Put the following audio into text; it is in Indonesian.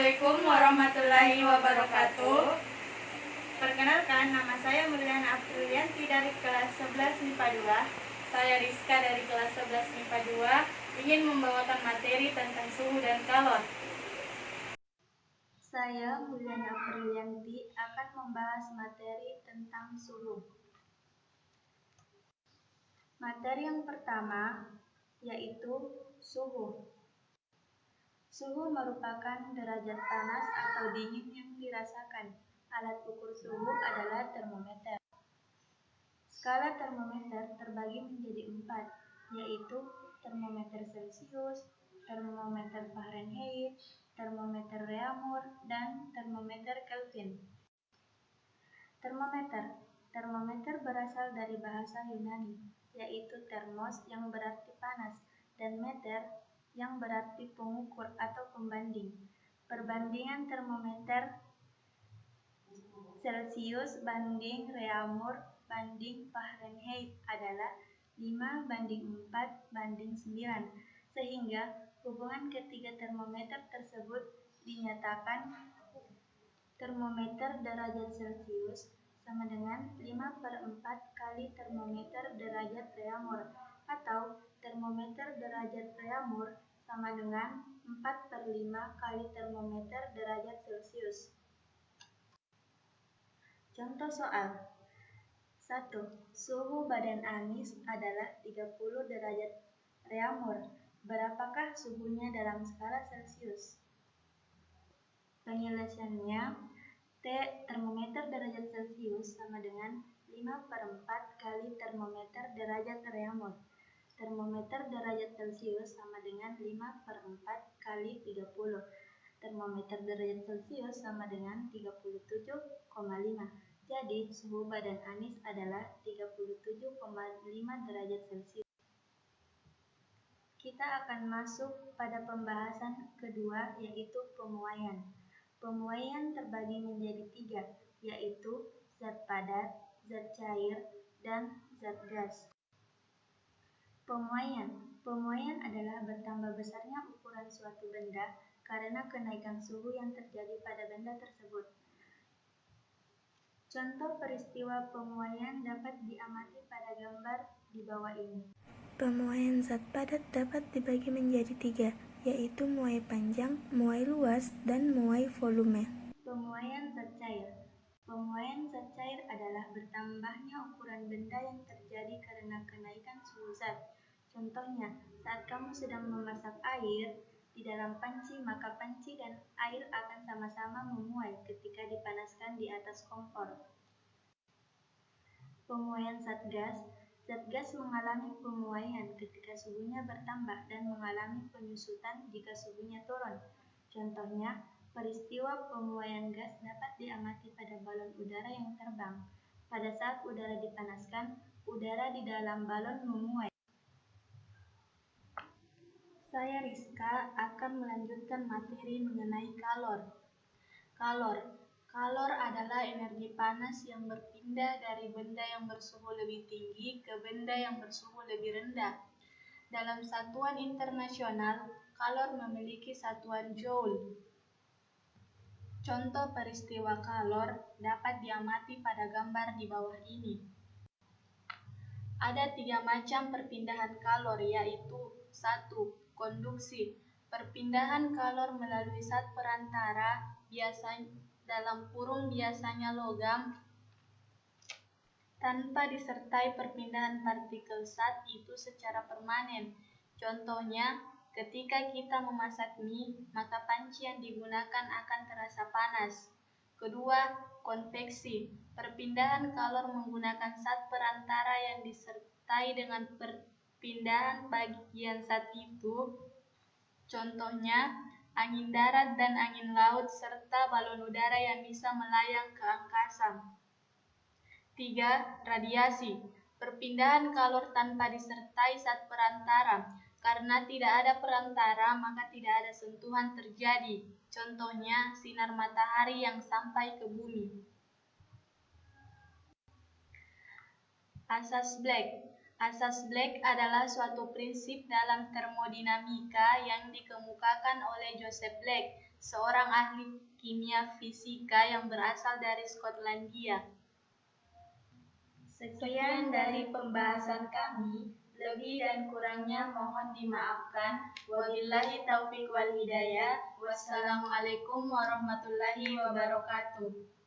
Assalamualaikum warahmatullahi wabarakatuh. Perkenalkan, nama saya Mulyana Aprilianti dari kelas 11 MIPA 2. Saya Rizka dari kelas 11 MIPA 2 ingin membawakan materi tentang suhu dan kalor. Saya Mulyana Aprilianti akan membahas materi tentang suhu. Materi yang pertama yaitu suhu. Suhu merupakan derajat panas atau dingin yang dirasakan. Alat ukur suhu adalah termometer. Skala termometer terbagi menjadi 4, yaitu termometer Celcius, termometer Fahrenheit, termometer Reaumur, dan termometer Kelvin. Termometer berasal dari bahasa Yunani, yaitu thermos yang berarti panas, dan meter yang berarti pengukur atau pembanding. Perbandingan termometer Celcius banding Reaumur banding Fahrenheit adalah 5:4:9, sehingga hubungan ketiga termometer tersebut dinyatakan termometer derajat Celcius sama dengan 5/4 kali termometer derajat Reaumur, atau termometer derajat Reaumur sama dengan 4/5 kali termometer derajat Celcius. Contoh soal 1. Suhu badan Anis adalah 30 derajat Reaumur. Berapakah suhunya dalam skala Celcius? Penyelesaiannya, termometer derajat Celcius sama dengan 5/4 kali termometer derajat Reaumur. Termometer derajat Celcius sama dengan 5/4 kali 30. Termometer derajat Celcius sama dengan 37,5. Jadi, suhu badan Anis adalah 37,5 derajat Celcius. Kita akan masuk pada pembahasan kedua, yaitu pemuaian. Pemuaian terbagi menjadi 3, yaitu zat padat, zat cair, dan zat gas. Pemuaian adalah bertambah besarnya ukuran suatu benda karena kenaikan suhu yang terjadi pada benda tersebut. Contoh peristiwa pemuaian dapat diamati pada gambar di bawah ini. Pemuaian zat padat dapat dibagi menjadi 3, yaitu muai panjang, muai luas, dan muai volume. Pemuaian zat cair. Pemuaian zat cair adalah bertambahnya ukuran benda yang terjadi karena kenaikan suhu zat. Contohnya, saat kamu sedang memasak air di dalam panci, maka panci dan air akan sama-sama memuai ketika dipanaskan di atas kompor. Pemuaian zat gas. Zat gas mengalami pemuaian ketika suhunya bertambah dan mengalami penyusutan jika suhunya turun. Contohnya, peristiwa pemuaian gas dapat diamati pada balon udara yang terbang. Pada saat udara dipanaskan, udara di dalam balon memuai. Saya Rizka akan melanjutkan materi mengenai kalor. Kalor adalah energi panas yang berpindah dari benda yang bersuhu lebih tinggi ke benda yang bersuhu lebih rendah. Dalam satuan internasional, kalor memiliki satuan joule. Contoh peristiwa kalor dapat diamati pada gambar di bawah ini. Ada 3 macam perpindahan kalor, yaitu 1. Konduksi. Perpindahan kalor melalui zat perantara, biasanya logam, tanpa disertai perpindahan partikel zat itu secara permanen. Contohnya, ketika kita memasak mie, maka panci yang digunakan akan terasa panas. Kedua, konveksi. Perpindahan kalor menggunakan zat perantara yang disertai dengan perpindahan bagian zat itu. Contohnya, angin darat dan angin laut serta balon udara yang bisa melayang ke angkasa. 3. Radiasi. Perpindahan kalor tanpa disertai zat perantara. Karena tidak ada perantara, maka tidak ada sentuhan terjadi. Contohnya, sinar matahari yang sampai ke bumi. Asas Black. Asas Black adalah suatu prinsip dalam termodinamika yang dikemukakan oleh Joseph Black. seorang ahli kimia fisika yang berasal dari Skotlandia. Sekian dari pembahasan kami, lebih dan kurangnya mohon dimaafkan. Wabillahi taufiq wal hidayah. Wassalamualaikum warahmatullahi wabarakatuh.